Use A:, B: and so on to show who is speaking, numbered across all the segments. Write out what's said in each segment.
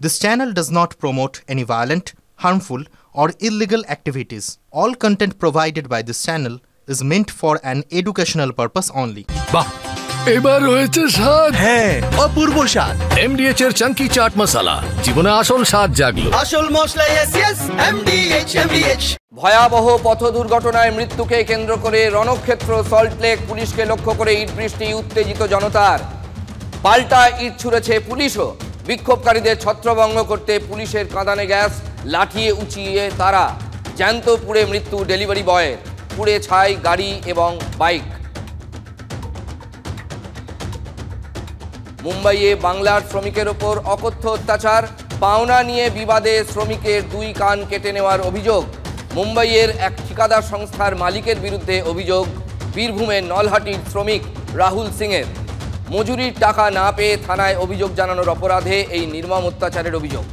A: This channel does not promote any violent, harmful, or illegal activities. All content provided by this channel is meant for an educational purpose only.
B: বাহ, এবার হয়েছে স্বাদ।
C: হ্যাঁ, অপূর্ব স্বাদ।
B: MDH এর চাঙ্কি চাট মশলা, জীবনে আসল স্বাদ জাগলো।
C: আসল মশলা yes MDH।
D: ভয়াবহ পথ দুর্ঘটনায় মৃত্যুকে কেন্দ্র করে রণক্ষেত্র সল্টলেক পুলিশকে লক্ষ্য করে ইট বৃষ্টি, উত্তেজিত জনতার। পাল্টা ইট ছুঁড়েছে পুলিশও। বিক্ষোভকারীদের ছত্রভঙ্গ করতে পুলিশের কাঁদানে গ্যাস, লাঠিয়ে উঁচিয়ে তারা। জ্যান্ত পুড়ে মৃত্যু ডেলিভারি বয়ের, পুড়ে ছাই গাড়ি এবং বাইক। মুম্বাইয়ে বাংলার শ্রমিকের ওপর অকথ্য অত্যাচার, পাওনা নিয়ে বিবাদে শ্রমিকের 2 কান কেটে নেওয়ার অভিযোগ। মুম্বাইয়ের এক ঠিকাদার সংস্থার মালিকের বিরুদ্ধে অভিযোগ বীরভূমের নলহাটির শ্রমিক রাহুল সিংয়ের। মজুরির টাকা না পেয়ে থানায় অভিযোগ জানানোর অপরাধে এই নির্মম অত্যাচারের অভিযোগ।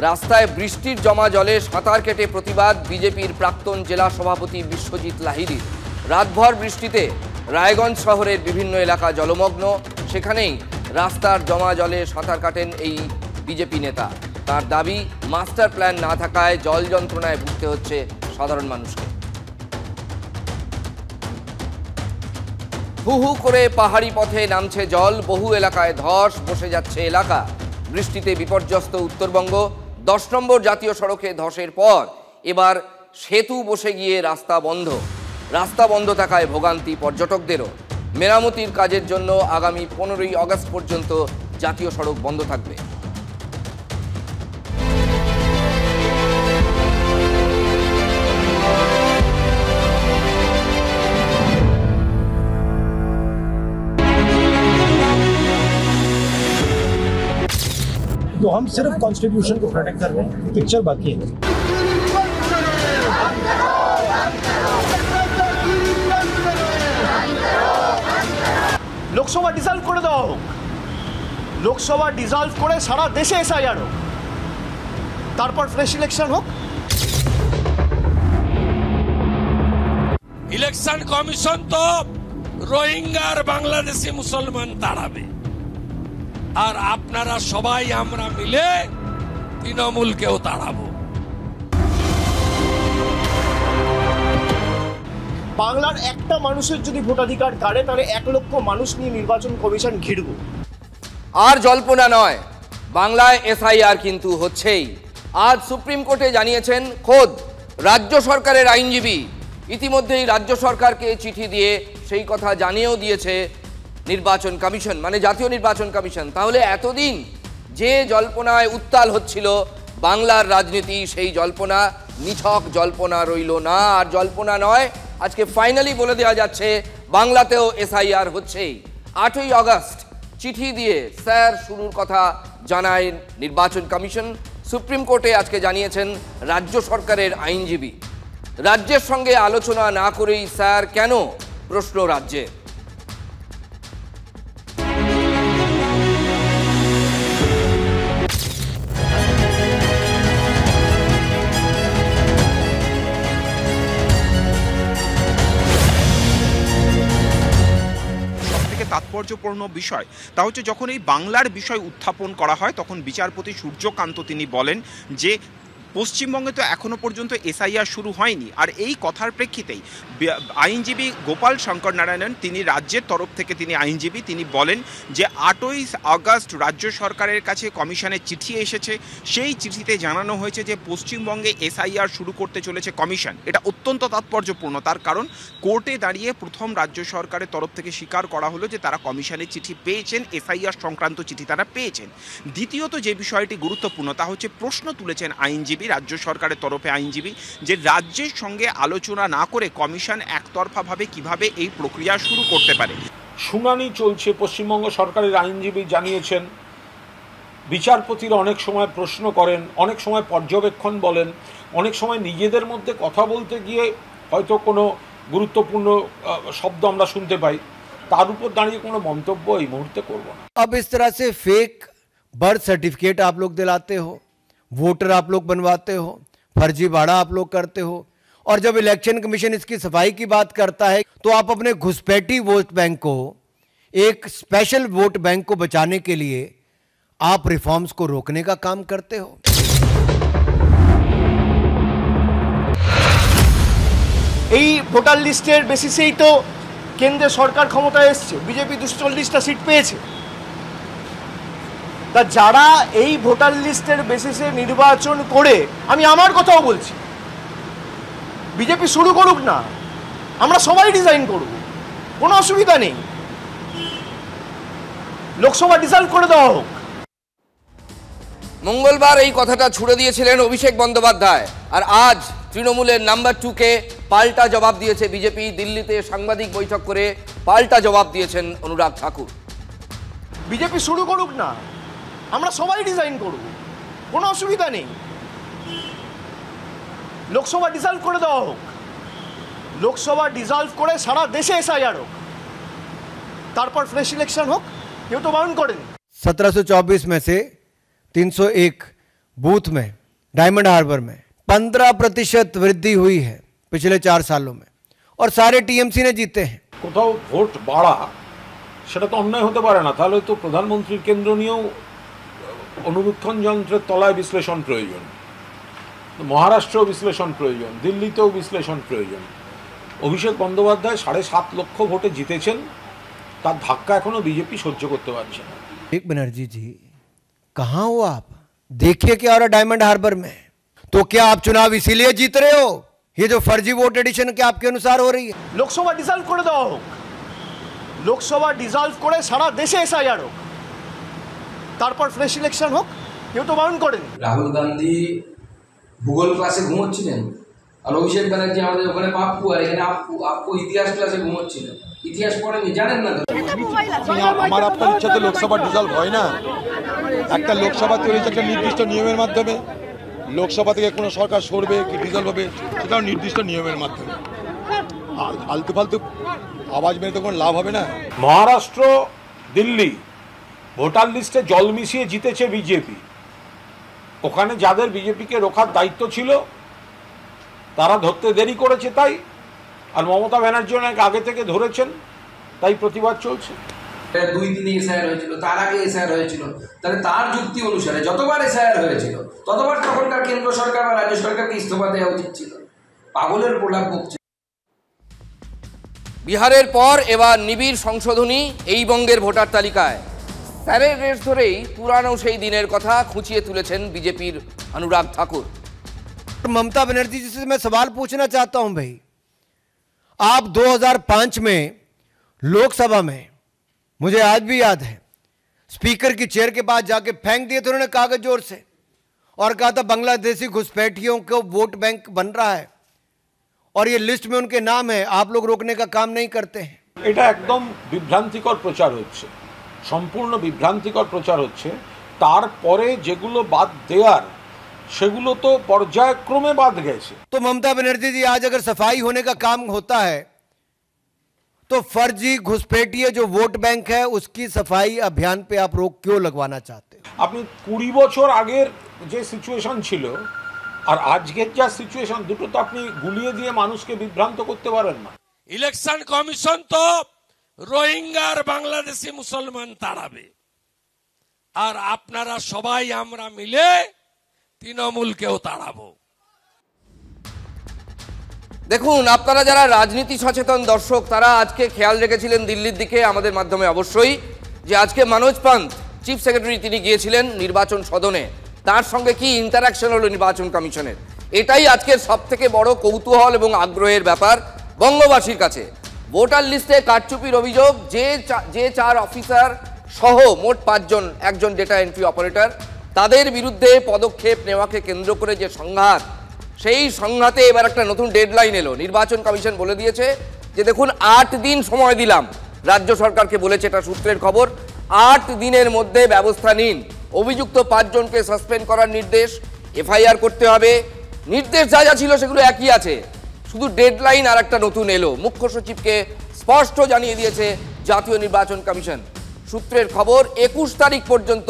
D: রাস্তায় বৃষ্টির জমা জলে সাঁতার কেটে প্রতিবাদ বিজেপির প্রাক্তন জেলা সভাপতি বিশ্বজিৎ লাহিড়ীর। রাতভর বৃষ্টিতে রায়গঞ্জ শহরের বিভিন্ন এলাকা জলমগ্ন, সেখানেই রাস্তার জমা জলে সাঁতার কাটেন এই বিজেপি নেতা। তার দাবি, মাস্টার প্ল্যান না থাকায় জল যন্ত্রণায় ভুগতে হচ্ছে সাধারণ মানুষকে। হু হু করে পাহাড়ি পথে নামছে জল, বহু এলাকায় ধস, বসে যাচ্ছে এলাকা। বৃষ্টিতে বিপর্যস্ত উত্তরবঙ্গ। 10 নম্বর জাতীয় সড়কে ধসের পর এবার সেতু বসে গিয়ে রাস্তা বন্ধ। রাস্তা বন্ধ থাকায় ভোগান্তি পর্যটকদেরও। মেরামতির কাজের জন্য আগামী 15ই আগস্ট পর্যন্ত জাতীয় সড়ক বন্ধ থাকবে।
E: तो हम सिर्फ कॉन्स्टिट्यूशन को प्रोटेक्ट कर रहे हैं, पिक्चर बाकी है। লোকসভা ডিসলভ করে দেওয়া হোক, লোকসভা ডিসলভ করে সারা দেশে এসআইআর হোক, তারপর ফ্রেশ ইলেকশন হোক।
F: ইলেকশন কমিশন তো রোহিঙ্গা আর বাংলাদেশি মুসলমান তাড়াবে, আর আপনারা সবাই আমরা মিলে তৃণমূলকেও তাড়াবো।
E: বাংলার একটা মানুষের যদি ভোটাধিকার কাড়ে, তাহলে 1 লক্ষ মানুষ নিয়ে নির্বাচন কমিশন ঘিরব।
D: আর জল্পনা নয়, বাংলায় এসআইআর কিন্তু হচ্ছেই। আজ সুপ্রিম কোর্টে জানিয়েছেন খোদ রাজ্য সরকারের আইনজীবী। ইতিমধ্যেই রাজ্য সরকারকে চিঠি দিয়ে সেই কথা জানিয়েও দিয়েছে নির্বাচন কমিশন, মানে জাতীয় নির্বাচন কমিশন। তাহলে এতদিন যে জল্পনায় উত্তাল হচ্ছিল বাংলার রাজনীতি, সেই জল্পনা নিছক জল্পনা রইল না। আর জল্পনা নয়, আজকে ফাইনালি বলে দেওয়া যাচ্ছে বাংলাতেও এসআইআর হচ্ছেই। 8ই আগস্ট চিঠি দিয়ে স্যার শুরুর কথা জানায় নির্বাচন কমিশন। সুপ্রিম কোর্টে আজকে জানিয়েছেন রাজ্য সরকারের আইনজীবী। রাজ্যের সঙ্গে আলোচনা না করেই স্যার কেন, প্রশ্ন রাজ্যের।
G: তাৎপর্যপূর্ণ বিষয় তা হচ্ছে যখন এই বাংলার বিষয় উত্থাপন করা হয়, তখন বিচারপতি সূর্যকান্ত তিনি বলেন যে পশ্চিমবঙ্গে তো এখনও পর্যন্ত এসআইআর শুরু হয়নি। আর এই কথার প্রেক্ষিতেই আইনজীবী গোপাল শঙ্কর নারায়ণন, তিনি রাজ্যের তরফ থেকে তিনি আইনজীবী, তিনি বলেন যে 8ই আগস্ট রাজ্য সরকারের কাছে কমিশনের চিঠি এসেছে। সেই চিঠিতে জানানো হয়েছে যে পশ্চিমবঙ্গে এসআইআর শুরু করতে চলেছে কমিশন। এটা অত্যন্ত তাৎপর্যপূর্ণ, তার কারণ কোর্টে দাঁড়িয়ে প্রথম রাজ্য সরকারের তরফ থেকে স্বীকার করা হলো যে তারা কমিশনের চিঠি পেয়েছেন, এসআইআর সংক্রান্ত চিঠি তারা পেয়েছেন। দ্বিতীয়ত যে বিষয়টি গুরুত্বপূর্ণ তা হচ্ছে প্রশ্ন তুলেছেন আইনজীবী, রাজ্য সরকারের তরফে আইনজীবী, যে রাজ্যের সঙ্গে আলোচনা না করে কমিশন একতরফাভাবে কিভাবে এই প্রক্রিয়া শুরু করতে পারে।
H: শুনানি চলছে, পশ্চিমবঙ্গ সরকারের আইনজীবী জানিয়েছেন বিচারপতিরা অনেক সময় প্রশ্ন করেন, অনেক সময় পর্যবেক্ষণ বলেন, অনেক সময় নিজেদের মধ্যে কথা বলতে গিয়ে হয়তো কোনো গুরুত্বপূর্ণ শব্দ আমরা শুনতে পাই, তার উপর দাঁড়িয়ে কোনো মন্তব্য এই মুহূর্তে করব না।
I: अब इस तरह से फेक बर्थ सर्टिफिकेट आप लोग दिलाते हो, वोटर आप लोग बनवाते हो, फर्जीवाड़ा आप लोग करते हो, और जब इलेक्शन कमीशन इसकी सफाई की बात करता है तो आप अपने घुसपैठी वोट बैंक को एक स्पेशल वोट बैंक को बचाने के लिए आप रिफॉर्म्स को रोकने का काम करते हो।
E: এই ভোটার লিস্টের বেসিসেই তো কেন্দ্রে সরকার ক্ষমতায় এসছে, বিজেপি 240টা সিট পেয়েছে। তা যারা এই ভোটার লিস্টের বেসিসে নির্বাচন করে, আমি আমার কথাও বলছি, বিজেপি শুরু করুক না, আমরা সবাই ডিজাইন করব, কোনো অসুবিধা নেই, লোকসভা ডিসলভ করে দেওয়া হোক।
D: মঙ্গলবার এই কথাটা ছুড়ে দিয়েছিলেন অভিষেক বন্দ্যোপাধ্যায়, আর আজ তৃণমূলের নাম্বার 2 কে পাল্টা জবাব দিয়েছে বিজেপি। দিল্লিতে সাংবাদিক বৈঠক করে পাল্টা জবাব দিয়েছেন অনুরাগ ঠাকুর।
E: বিজেপি শুরু করুক না, আমরা সবাই ডিজাইন করব, কোনো অসুবিধা নেই, লোকসভা ডিসলভ করে দেওয়া হোক, লোকসভা ডিসলভ করে সারা দেশে এসআইআর হোক, তারপর ফ্রেশ ইলেকশন হোক, কেউ তো বারণ করেনি।
I: 1724 में से 301 बूथ में डायमंड हार्बर में 15% वृद्धि हुई है पिछले 4 सालों में, और सारे टीएमसी ने जीते हैं।
H: কোথাও ভোট বাড়া সেটা তো অন্যায় হতে পারে না, তাহলে তো প্রধানমন্ত্রীর কেন্দ্র নিয়েও অনুবীক্ষণ যন্ত্রের তলায় বিশ্লেষণ প্রয়োজন, মহারাষ্ট্রেও বিশ্লেষণ প্রয়োজন, দিল্লিতেও বিশ্লেষণ প্রয়োজন। অভিষেক বন্দ্যোপাধ্যায় 7.5 লক্ষ ভোটে জিতেছেন, তার ধাক্কা এখনো বিজেপি সহ্য করতে পারছে না।
I: एक बनर्जी जी, कहाँ हो आप? देखिए क्या हो रहा डायमंड हार्बर में। तो क्या आप चुनाव इसीलिए जीत रहे हो? ये जो फर्जी वोट एडिशन के आपके अनुसार हो रही है।
E: লোকসভা ডিসলভ করে দেওয়া হোক, লোকসভা ডিসলভ করে সারা দেশে এসআইআর হোক, তারপর ফ্রেশ ইলেকশন হোক, কেউ তো বারণ করেনি।
J: রাহুল গান্ধী ভূগোল ক্লাসে ঘুমোচ্ছিলেন, আর অভিষেক ব্যানার্জি আমাদের ওখানে পাপ্পু, আর এখানে আপু ইতিহাস ক্লাসে ঘুমোচ্ছিলেন। ইতিহাস পড়েনি, জানেন না।
K: আমার আপনার ইচ্ছা তো লোকসভা ডিসলভ হয় না। একটা লোকসভা তৈরি হচ্ছে একটা নির্দিষ্ট নিয়মের মাধ্যমে। লোকসভা থেকে কোনো সরকার সরবে কি ডিসলভ হবে সেটাও নির্দিষ্ট নিয়মের মাধ্যমে। আলতু ফালতু আওয়াজ মেরে তো কোনো লাভ হবে না।
H: মহারাষ্ট্র, দিল্লি ভোটার লিস্টে জল মিশিয়ে জিতেছে বিজেপি। ওখানে যাদের বিজেপিকে রোখার দায়িত্ব ছিল তারা ধরতে দেরি করেছে তাই, আর মমতা ব্যানার্জি অনেক আগে থেকে ধরেছেন তাই প্রতিবাদ চলছে।
J: 2-3 এসআইআর হয়েছিল, তার আগে এসআইআর হয়েছিল, তাহলে তার যুক্তি অনুসারে যতবার এসআইআর হয়েছিল ততবার তখনকার কেন্দ্র সরকার বা রাজ্য সরকারকে ইস্তফা দেওয়া উচিত ছিল। পাগলের প্রলাপ বকছে।
D: বিহারের পর এবার নিবিড় সংশোধনী এই বঙ্গের ভোটার তালিকায়। স্যারের রেস ধরেই পুরানো সেই দিনের কথা খুঁচিয়ে তুলেছেন বিজেপির অনুরাগ ঠাকুর।
I: ममता बनर्जी जी से मैं सवाल पूछना चाहता हूं भाई, आप 2005 में लोकसभा में, मुझे आज भी याद है, स्पीकर की चेयर के पास जाके फेंक दिए थे उन्होंने कागज जोर से, और कहा था बांग्लादेशी घुसपैठियों को वोट बैंक बन रहा है और ये लिस्ट में उनके नाम है, आप लोग रोकने का काम नहीं करते हैं।
H: এটা একদম বিভ্রান্তিকর প্রচার হচ্ছে, সম্পূর্ণ বিভ্রান্তিকর প্রচার হচ্ছে। তারপরে যেগুলো বাদ দেওয়ার সেগুলো তো পর্যায়ক্রমে বাদ গেছে।
I: तो ममता बनर्जी जी, आज अगर सफाई होने का काम होता है तो फर्जी घुसपैठिए जो वोट बैंक है उसकी सफाई अभियान पे आप रोक क्यों लगवाना चाहते हैं?
H: আপনি 20 বছর আগের যে সিচুয়েশন ছিল আর আজকের যা সিচুয়েশন, দুটো তো আপনি গুলিয়ে দিয়ে মানুষকে বিভ্রান্ত করতে পারেন না।
F: ইলেকশন কমিশন তো রোহিঙ্গা আর বাংলাদেশি মুসলমান তাড়াবে, আর আপনারা সবাই আমরা মিলে তৃণমূলকেও তাড়াবো।
D: দেখুন, আপনারা যারা রাজনীতি সচেতন দর্শক তারা আজকে খেয়াল রেখেছিলেন দিল্লির দিকে, আমাদের মাধ্যমে অবশ্যই, যে আজকে মনোজ পান্ত চিফ সেক্রেটারি তিনি গিয়েছিলেন নির্বাচন সদনে, তার সঙ্গে কি ইন্টারাকশন হলো নির্বাচন কমিশনের। এটাই আজকের সব থেকে বড় কৌতূহল এবং আগ্রহের ব্যাপার বঙ্গবাসীর কাছে। ভোটার লিস্টে কারচুপির অভিযোগ, যে 4 অফিসার সহ মোট 5 জন, একজন ডেটা এন্ট্রি অপারেটর, তাদের বিরুদ্ধে পদক্ষেপ নেওয়াকে কেন্দ্র করে যে সংঘাত, সেই সংঘাতে এবার একটা নতুন ডেডলাইন এলো। নির্বাচন কমিশন বলে দিয়েছে যে দেখুন 8 দিন সময় দিলাম, রাজ্য সরকারকে বলেছে, এটা সূত্রের খবর, 8 দিনের মধ্যে ব্যবস্থা নিন। অভিযুক্ত 5 জনকে সাসপেন্ড করার নির্দেশ, এফআইআর করতে হবে, নির্দেশ যা যা ছিল সেগুলো একই আছে, শুধু ডেডলাইন আর একটা নতুন এলো। মুখ্য সচিবকে স্পষ্ট জানিয়ে দিয়েছে জাতীয় নির্বাচন কমিশন। সূত্রের খবর 21 তারিখ পর্যন্ত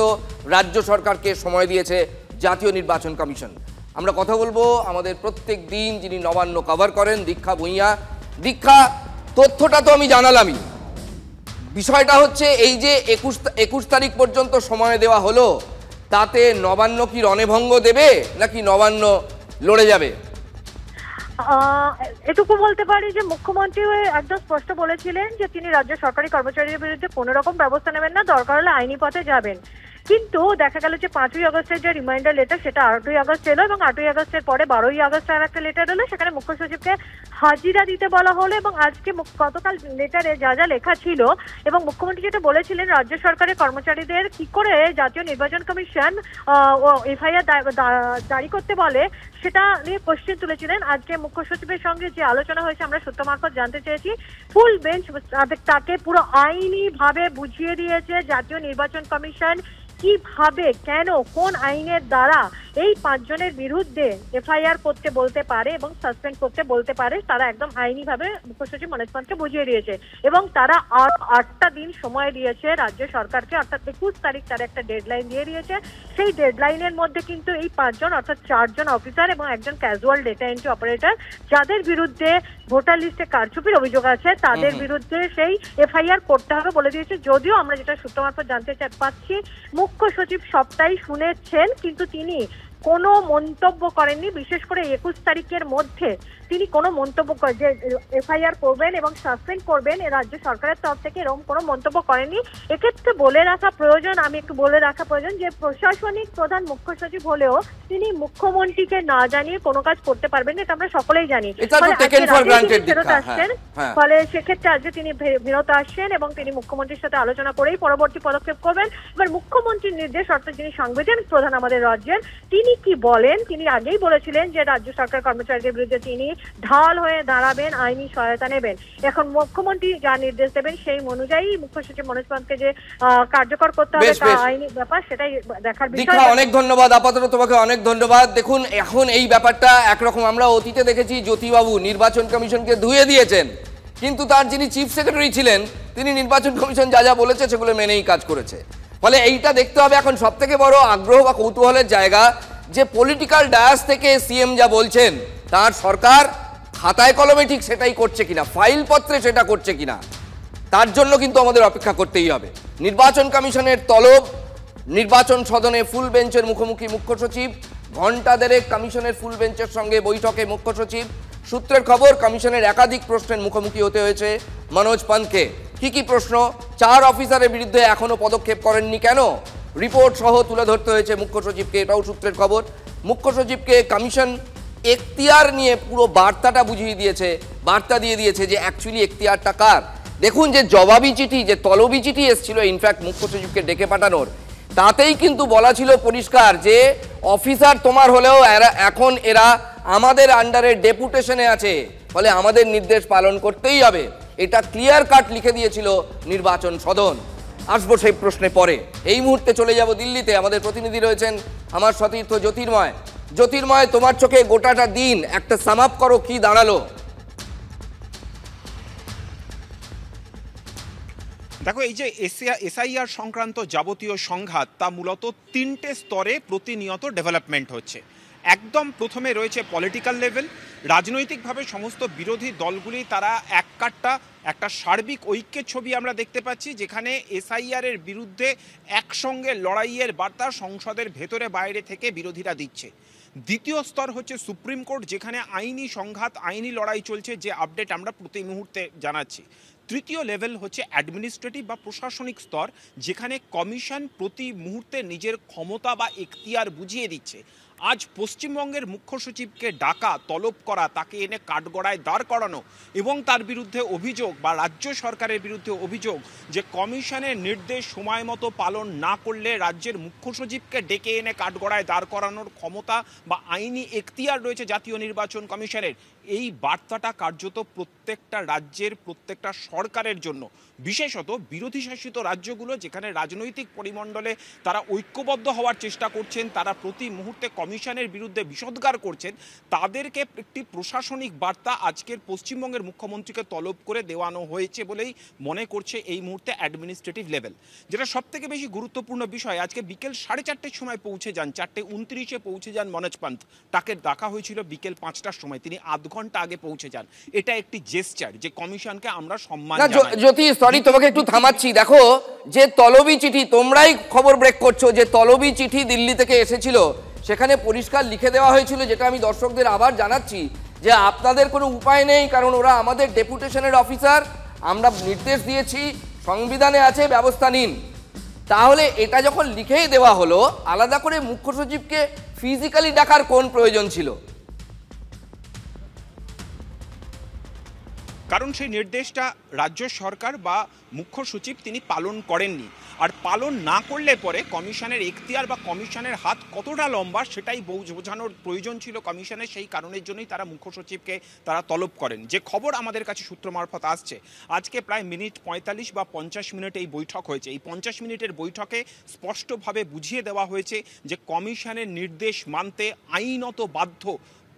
D: রাজ্য সরকারকে সময় দিয়েছে জাতীয় নির্বাচন কমিশন। আমরা কথা বলবো আমাদের প্রত্যেক দিন যিনি নবান্ন কভার করেন, দীক্ষা ভূঁইয়া। দীক্ষা, তথ্যটা তো আমি জানালামই, বিষয়টা হচ্ছে এই যে 21 তারিখ পর্যন্ত সময় দেওয়া হলো, তাতে নবান্ন কি রণভঙ্গ দেবে নাকি নবান্ন লড়ে যাবে?
L: এটুকু বলতে পারি যে মুখ্যমন্ত্রী একদম স্পষ্ট বলেছিলেন যে তিনি রাজ্য সরকারি কর্মচারীদের বিরুদ্ধে কোনো রকম ব্যবস্থা নেবেন না, দরকার হলে আইনি পথে যাবেন। কিন্তু দেখা গেল যে 5ই আগস্টের যে রিমাইন্ডার লেটার সেটা 8ই আগস্ট এলো, এবং 8ই আগস্টের পরে 12ই আগস্ট আর একটা লেটার এলো, সেখানে মুখ্য সচিবকে হাজিরা দিতে বলা হলো। এবং আজকে গতকাল লেটারে যা যা লেখা ছিল, এবং মুখ্যমন্ত্রী যেটা বলেছিলেন রাজ্য সরকারের কর্মচারীদের কি করে জাতীয় নির্বাচন কমিশন এফআইআর জারি করতে বলে সেটা নিয়ে কোশ্চেন তুলেছিলেন। আজকে মুখ্য সচিবের সঙ্গে যে আলোচনা হয়েছে আমরা সূত্র মারফত জানতে চেয়েছি, ফুল বেঞ্চ তাকে পুরো আইনি ভাবে বুঝিয়ে দিয়েছে জাতীয় নির্বাচন কমিশন কিভাবে, কেন, কোন আইনের দ্বারা এই 5 জনের বিরুদ্ধে এফআইআর করতে বলতে পারে এবং সাসপেন্ড করতে বলতে পারে। তারা একদম আইনিভাবে মুখ্য সচিব মনোজ পান্তকে বুঝিয়ে দিয়েছে, এবং তারা 8টা দিন সময় দিয়েছে রাজ্য সরকারকে, অর্থাৎ 21 তারিখ তারা একটা ডেডলাইন দিয়ে দিয়েছে। সেই ডেডলাইনের মধ্যে কিন্তু এই 5 জন অর্থাৎ 4 জন অফিসার এবং একজন ক্যাজুয়াল ডেটা এন্ট্রি অপারেটর যাদের বিরুদ্ধে ভোটার লিস্টে কারচুপির অভিযোগ আছে তাদের বিরুদ্ধে সেই এফআইআর করতে হবে বলে দিয়েছে। যদিও আমরা যেটা সূত্র মারফত জানতে পাচ্ছি মুখ্য সচিব সবটাই শুনেছেন, কিন্তু তিনি কোনো মন্তব্য করেননি। বিশেষ করে 21 তারিখের মধ্যে তিনি কোনো মন্তব্য যে এফআইআর করবেন এবং সাসপেন্ড করবেন রাজ্য সরকারের তরফ থেকে এরকম কোনো মন্তব্য করেননি। এক্ষেত্রে বলে রাখা প্রয়োজন, আমি একটু বলে রাখা প্রয়োজন যে প্রশাসনিক প্রধান মুখ্য সচিব হলেও তিনি মুখ্যমন্ত্রীকে না জানিয়ে কোনো কাজ করতে পারবেন না, এটা আমরা সকলেই জানি। ফেরত আসছেন, ফলে সেক্ষেত্রে আজকে তিনি ফেরত আসছেন এবং তিনি মুখ্যমন্ত্রীর সাথে আলোচনা করেই পরবর্তী পদক্ষেপ করবেন। এবার মুখ্যমন্ত্রীর নির্দেশ, অর্থাৎ যিনি সাংবিধানিক প্রধান আমাদের রাজ্যের, তিনি কি বলেন? তিনি আগেই বলেছিলেন যে রাজ্য সরকার কর্মচারীদের বিরুদ্ধে তিনি ঢাল হয়ে দাঁড়াবেন, আইনি সহায়তা নেবেন। এখন মুখ্যমন্ত্রী যা নির্দেশ দেবেন সেই অনুযায়ী মুখ্য সচিব মনোজ পান্তকে যে কার্যকর করতে হবে তা আইনি ব্যাপার, সেটাই দেখার বিষয়।
D: অনেক ধন্যবাদ, আপাতত তোমাকে অনেক ধন্যবাদ। দেখুন এখন এই ব্যাপারটা একরকম আমরা অতীতে দেখেছি, জ্যোতিবাবু নির্বাচন কমিশনকে ধুয়ে দিয়েছেন, কিন্তু তার যিনি চিফ সেক্রেটারি ছিলেন তিনি নির্বাচন কমিশন যা যা বলেছে সেগুলো মেনেই কাজ করেছে। ফলে এইটা দেখতে হবে এখন সব থেকে বড় আগ্রহ বা কৌতূহলের জায়গা যে পলিটিক্যাল ডায়াস থেকে সিএম যা বলছেন তার সরকার খাতায় কলমে ঠিক সেটাই করছে কিনা, ফাইল পত্রে সেটা করছে কিনা, তার জন্য কিন্তু আমাদের অপেক্ষা করতেই হবে। নির্বাচন কমিশনের তলব, নির্বাচন সদনে ফুল বেঞ্চের মুখোমুখি মুখ্য সচিব, ঘণ্টা দেড়েক কমিশনের ফুল বেঞ্চের সঙ্গে বৈঠকে মুখ্য সচিব। সূত্রের খবর কমিশনের একাধিক প্রশ্নের মুখোমুখি হতে হয়েছে মনোজ পান্তকে। কি প্রশ্ন? 4 অফিসারের বিরুদ্ধে এখনো পদক্ষেপ করেননি কেন, রিপোর্ট সহ তুলে ধরতে হয়েছে মুখ্য সচিবকে, এটাও সূত্রের খবর। মুখ্য সচিবকে কমিশন এখতিয়ার নিয়ে পুরো বার্তাটা বুঝিয়ে দিয়েছে, বার্তা দিয়ে দিয়েছে যে অ্যাকচুয়ালি এখতিয়ারটা কার। দেখুন যে জবাবি চিঠি, যে তলবি চিঠি এসেছিল ইনফ্যাক্ট মুখ্য সচিবকে ডেকে পাঠানোর, তাতেই কিন্তু বলা ছিল পরিষ্কার যে অফিসার তোমার হলেও এখন এরা আমাদের আন্ডারে ডেপুটেশনে আছে, ফলে আমাদের নির্দেশ পালন করতেই হবে, এটা ক্লিয়ার কাট লিখে দিয়েছিল নির্বাচন সদন। আসবো সেই প্রশ্নে পরে। এই মুহূর্তে চলে যাব দিল্লিতে, আমাদের প্রতিনিধি রয়েছেন আমার সতীর্থ জ্যোতির্ময়। জ্যোতির্ময়, তোমার চোখে গোটাটা দিন একটা সাম আপ করো, কি দাঁড়ালো?
G: দেখো, এই যে এসআইআর সংক্রান্ত যাবতীয় সংঘাত তা মূলত 3টে স্তরে প্রতিনিয়ত ডেভেলপমেন্ট হচ্ছে। একদম প্রথমে রয়েছে পলিটিক্যাল লেভেল, রাজনৈতিকভাবে সমস্ত বিরোধী দলগুলি তারা একটা সার্বিক ঐক্যের ছবি আমরা দেখতে পাচ্ছি, যেখানে এসআইআরের বিরুদ্ধে একসঙ্গে লড়াইয়ের বার্তা সংসদের ভেতরে বাইরে থেকে বিরোধীরা দিচ্ছে। দ্বিতীয় স্তর হচ্ছে সুপ্রিম কোর্ট, যেখানে আইনি সংঘাত, আইনি লড়াই চলছে, যে আপডেট আমরা প্রতি মুহূর্তে জানাচ্ছি। তৃতীয় লেভেল হচ্ছে অ্যাডমিনিস্ট্রেটিভ বা প্রশাসনিক স্তর, যেখানে কমিশন প্রতি মুহূর্তে নিজের ক্ষমতা বা এখতিয়ার বুঝিয়ে দিচ্ছে। আজ পশ্চিমবঙ্গের মুখ্য সচিবকে ডাকা, তলব করা, তাকে এনে কাঠগড়ায় দাঁড় করানো এবং তার বিরুদ্ধে অভিযোগ বা রাজ্য সরকারের বিরুদ্ধে অভিযোগ যে কমিশনের নির্দেশ সময় মতো পালন না করলে রাজ্যের মুখ্য সচিবকে ডেকে এনে কাঠগড়ায় দাঁড় করানোর ক্ষমতা বা আইনি এখতিয়ার রয়েছে জাতীয় নির্বাচন কমিশনের। এই বার্তাটা কার্যত প্রত্যেকটা রাজ্যের, প্রত্যেকটা সরকারের জন্য, বিশেষত বিরোধী শাসিত রাজ্যগুলো যেখানে রাজনৈতিক পরিমণ্ডলে তারা ঐক্যবদ্ধ হওয়ার চেষ্টা করছেন, তারা প্রতি মুহূর্তে কমিশনের বিরুদ্ধে বিষোদ্গার করছেন, তাদেরকে একটি প্রশাসনিক বার্তা আজকের পশ্চিমবঙ্গের মুখ্যমন্ত্রীকে তলব করে দেওয়ানো হয়েছে বলেই মনে করছে এই মুহূর্তে অ্যাডমিনিস্ট্রেটিভ লেভেল। যেটা সবথেকে বেশি গুরুত্বপূর্ণ বিষয়, আজকে বিকেল 4:30-র সময় পৌঁছে যান, 4:29-এ পৌঁছে যান মনোজ পান্ত। তাকে ডাকা হয়েছিল বিকেল 5টার সময়, তিনি আধ ঘন্টা আগে পৌঁছে যান। এটা একটি জেস্টার যে কমিশনকে আমরা সম্মান
D: না
G: জানাই।
D: জ্যোতি, সরি তোমাকে একটু থামাচ্ছি। দেখো, যে তলবি চিঠি, তোমরাই খবর ব্রেক করছো, যে তলবি চিঠি দিল্লি থেকে এসেছিল সেখানে পরিষ্কার লিখে দেওয়া হয়েছিল, যেটা আমি দর্শকদের আবার জানাচ্ছি, যে আপনাদের কোনো উপায় নেই, কারণ ওরা আমাদের ডেপুটেশনের অফিসার, আমরা নির্দেশ দিয়েছি, সংবিধানে আছে, ব্যবস্থা নিন। তাহলে এটা যখন লিখেই দেওয়া হলো, আলাদা করে মুখ্য সচিবকে ফিজিক্যালি ডাকার কোন প্রয়োজন ছিল?
G: কারণ সেই নির্দেশটা রাজ্য সরকার বা মুখ্য সচিব তিনি পালন করেননি। আর পালন না করলে পরে কমিশনের এখতিয়ার বা কমিশনের হাত কতটা লম্বা সেটাই বোঝানোর প্রয়োজন ছিল কমিশনের। সেই কারণের জন্যই তারা মুখ্য সচিবকে তারা তলব করেন। যে খবর আমাদের কাছে সূত্র মারফত আসছে, আজকে প্রায় মিনিট 45 বা 50 মিনিট এই বৈঠক হয়েছে। এই 50 মিনিটের বৈঠকে স্পষ্টভাবে বুঝিয়ে দেওয়া হয়েছে যে কমিশনের নির্দেশ মানতে আইনত বাধ্য।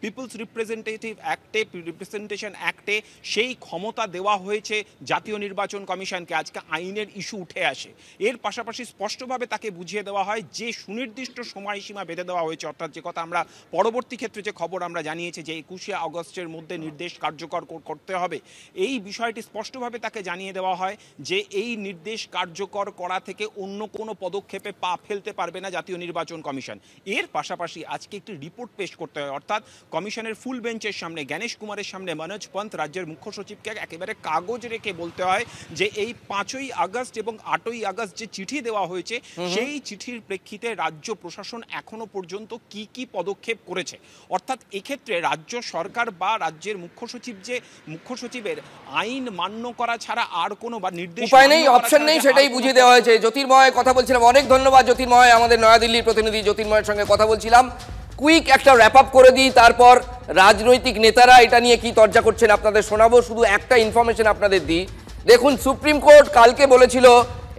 G: পিপলস রিপ্রেজেন্টেটিভ অ্যাক্টে, রিপ্রেজেন্টেশন অ্যাক্টে সেই ক্ষমতা দেওয়া হয়েছে জাতীয় নির্বাচন কমিশনকে। আজকে আইনের ইস্যু উঠে আসে। এর পাশাপাশি স্পষ্টভাবে তাকে বুঝিয়ে দেওয়া হয় যে সুনির্দিষ্ট সময়সীমা বেঁধে দেওয়া হয়েছে, অর্থাৎ যে কথা আমরা পরবর্তী ক্ষেত্রে যে খবর আমরা জানিয়েছি যে 21শে আগস্টের মধ্যে নির্দেশ কার্যকর করতে হবে, এই বিষয়টি স্পষ্টভাবে তাকে জানিয়ে দেওয়া হয় যে এই নির্দেশ কার্যকর করা থেকে অন্য কোনো পদক্ষেপে পা ফেলতে পারবে না জাতীয় নির্বাচন কমিশন। এর পাশাপাশি আজকে একটি রিপোর্ট পেশ করতে হয়, অর্থাৎ কমিশনের ফুল বেঞ্চের সামনে, জ্ঞানেশ কুমারের সামনে মনোজ পন্ত রাজ্যের মুখ্য সচিবকে একেবারে কাগজ রেখে বলতে হয় যে এই 5ই আগস্ট এবং 8ই আগস্ট যে চিঠি দেওয়া হয়েছে সেই চিঠির প্রেক্ষিতে রাজ্য প্রশাসন এখনো পর্যন্ত কি কি পদক্ষেপ করেছে। অর্থাৎ এক্ষেত্রে রাজ্য সরকার বা রাজ্যের মুখ্য সচিবের আইন মান্য করা ছাড়া আর কোনো বা নির্দেশ
D: উপায় নেই, অপশন নেই, সেটাই বুঝিয়ে দেওয়া হয়েছে। জ্যোতির্ময় কথা বলছিলাম, অনেক ধন্যবাদ জ্যোতির্ময়, আমাদের নয়াদিল্লির প্রতিনিধি জ্যোতির্ময়ের সঙ্গে কথা বলছিলাম। কুইক একটা র্যাপ আপ করে দিই, তারপর রাজনৈতিক নেতারা এটা নিয়ে কি চর্চা করছেন আপনাদের শোনাবো। শুধু একটা ইনফরমেশন আপনাদের দিই, দেখুন সুপ্রিম কোর্ট কালকে বলেছিল,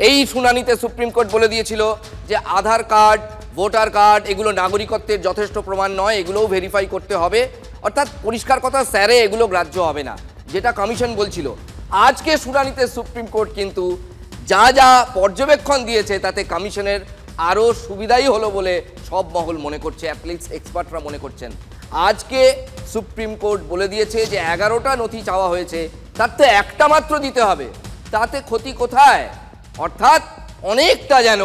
D: এই শুনানিতে সুপ্রিম কোর্ট বলে দিয়েছিল যে আধার কার্ড, ভোটার কার্ড এগুলো নাগরিকত্বের যথেষ্ট প্রমাণ নয়, এগুলোও ভেরিফাই করতে হবে। অর্থাৎ পরিষ্কার কথা, স্যারে এগুলো গ্রাহ্য হবে না, যেটা কমিশন বলছিল। আজকে শুনানিতে সুপ্রিম কোর্ট কিন্তু যা যা পর্যবেক্ষণ দিয়েছে তাতে কমিশনের আরও সুবিধাই হলো বলে সব মহল মনে করছে, অ্যাটলিস্ট এক্সপার্টরা মনে করছেন। আজকে সুপ্রিম কোর্ট বলে দিয়েছে যে 11টা নথি চাওয়া হয়েছে, তার তো একটা মাত্র দিতে হবে, তাতে ক্ষতি কোথায়? অর্থাৎ অনেকটা যেন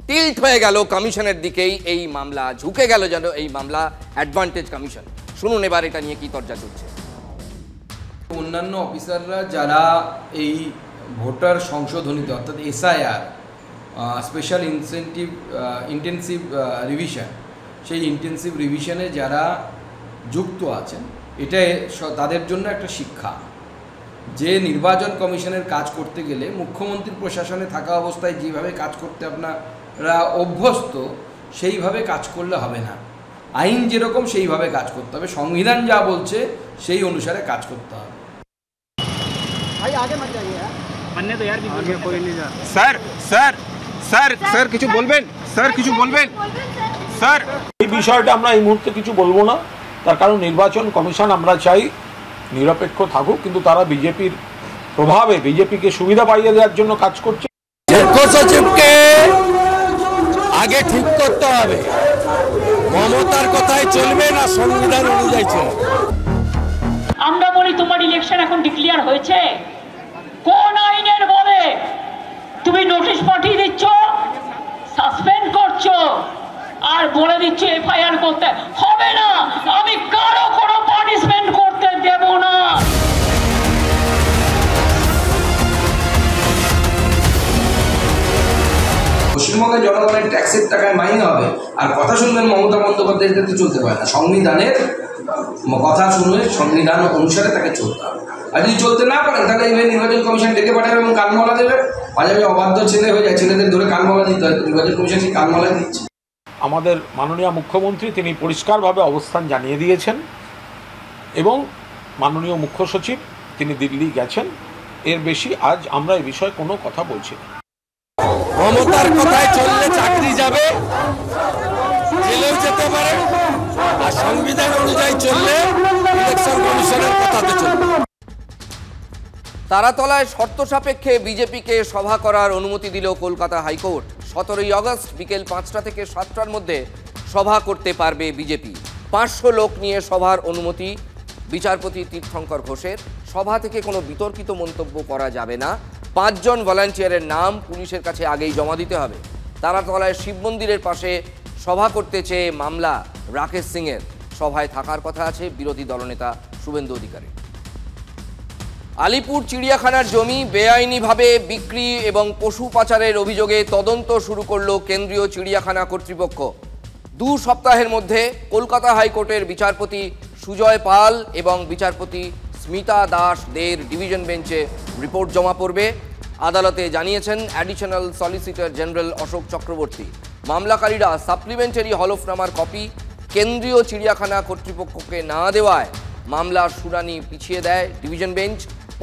D: টিল্ট হয়ে গেল কমিশনের দিকেই এই মামলা, ঝুঁকে গেল যেন এই মামলা অ্যাডভান্টেজ কমিশন। শুনুন এবার এটা নিয়ে কি চর্চা চলছে।
J: অন্যান্য অফিসাররা যারা এই ভোটার সংশোধনীতে অর্থাৎ এসআইআর স্পেশাল ইন্টেন্সিভ রিভিশন, সেই ইন্টেন্সিভ রিভিশনে যারা যুক্ত আছেন, এটা তাদের জন্য একটা শিক্ষা যে নির্বাচন কমিশনের কাজ করতে গেলে মুখ্যমন্ত্রীর প্রশাসনে থাকা অবস্থায় যেভাবে কাজ করতে আপনারা অভ্যস্ত সেইভাবে কাজ করলে হবে না। আইন যেরকম সেইভাবে কাজ করতে হবে, সংবিধান যা বলছে সেই অনুসারে কাজ করতে হবে।
G: স্যার কিছু বলবেন? স্যার
H: এই বিষয়টা আমরা এই মুহূর্তে কিছু বলবো না, তার কারণ নির্বাচন কমিশন আমরা চাই নিরপেক্ষ থাকুক, কিন্তু তারা বিজেপির প্রভাবে বিজেপিকে সুবিধা পাইয়ে দেওয়ার জন্য কাজ করছে।
I: মুখ্য সচিবকে আগে ঠিক করতে হবে মমতার কথায় চলবে না সংবিধান অনুযায়ী চলবে।
M: আমরা বলি তোমার ইলেকশন এখন ডিক্লেয়ার হয়েছে, কোন আইনের বলে তুমি নোটিশ পাঠিয়ে দিচ্ছ, সাসপেন্ড করছো আর বলে দিচ্ছ এফআইআর করতে হবে না? আমি কারো কোনো পানিশমেন্ট করতে দেব না।
J: পশ্চিমবঙ্গের জনগণের ট্যাক্সের টাকায় মাইনে হবে আর কথা শুনবেন মমতা বন্দ্যোপাধ্যায়ের ক্ষেত্রে চলতে পারে না। সংবিধানের কথা শুনলে সংবিধান অনুসারে তাকে চলতে হবে। আর যদি চলতে না পারেন তাহলে এইভাবে নির্বাচন কমিশন ডেকে পাঠাবে এবং কানমলা দেবে। মাঝে মাঝে অবাধ্য ছেলে হয়ে যায়, ছেলেদের ধরে কানমলা দিতে হয়, নির্বাচন কমিশন সেই কানমলাই দিচ্ছে।
H: আমাদের মাননীয় মুখ্যমন্ত্রী তিনি পরিষ্কারভাবে অবস্থান জানিয়ে দিয়েছেন এবং মাননীয় মুখ্য সচিব তিনি দিল্লি গেছেন। এর বেশি আজ আমরা এই বিষয়ে কোনো কথা বলছি না।
I: মমতার কথায় চললে চাকরি যাবে, জেলেও যেতে পারে, আর সংবিধান অনুযায়ী চললে ইলেকশন কমিশনের কথাতে চলবে।
D: তারাতলায় শর্ত সাপেক্ষে বিজেপিকে সভা করার অনুমতি দিল কলকাতা হাইকোর্ট। 17ই আগস্ট বিকেল 5টা থেকে 7টার মধ্যে সভা করতে পারবে বিজেপি। 500 লোক নিয়ে সভার অনুমতি বিচারপতি তীর্থঙ্কর ঘোষের। সভা থেকে কোনো বিতর্কিত মন্তব্য করা যাবে না। 5 জন ভলান্টিয়ারের নাম পুলিশের কাছে আগেই জমা দিতে হবে। তারাতলায় শিব মন্দিরের পাশে সভা করতে চেয়ে মামলা রাকেশ সিংয়ের। সভায় থাকার কথা আছে বিরোধী দলনেতা শুভেন্দু অধিকারী। আলিপুর চিড়িয়াখানার জমি বেআইনিভাবে বিক্রি এবং পশু পাচারের অভিযোগে তদন্ত শুরু করল কেন্দ্রীয় চিড়িয়াখানা কর্তৃপক্ষ। 2 সপ্তাহের মধ্যে কলকাতা হাইকোর্টের বিচারপতি সুজয় পাল এবং বিচারপতি স্মিতা দাস দের ডিভিশন বেঞ্চে রিপোর্ট জমা পড়বে। আদালতে জানিয়েছেন additional solicitor general Ashok Chakraborty. মামলাকারীরা সাপ্লিমেন্টারি হলফনামার কপি কেন্দ্রীয় চিড়িয়াখানা কর্তৃপক্ষকে না দেওয়ায় মামলার শুনানি পিছিয়ে দেয় ডিভিশন বেঞ্চ।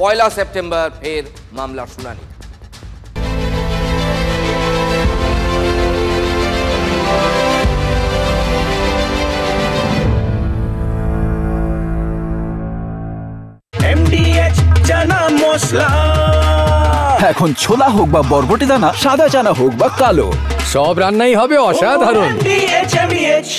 D: 1 সেপ্টেম্বর ফের মামলার শুনানি।
C: MDH চানা মশলা,
N: এখন ছোলা হোক বা বরবটি দানা, সাদা চানা হোক বা কালো,
B: সব রান্নাই হবে অসাধারণ।
C: MDH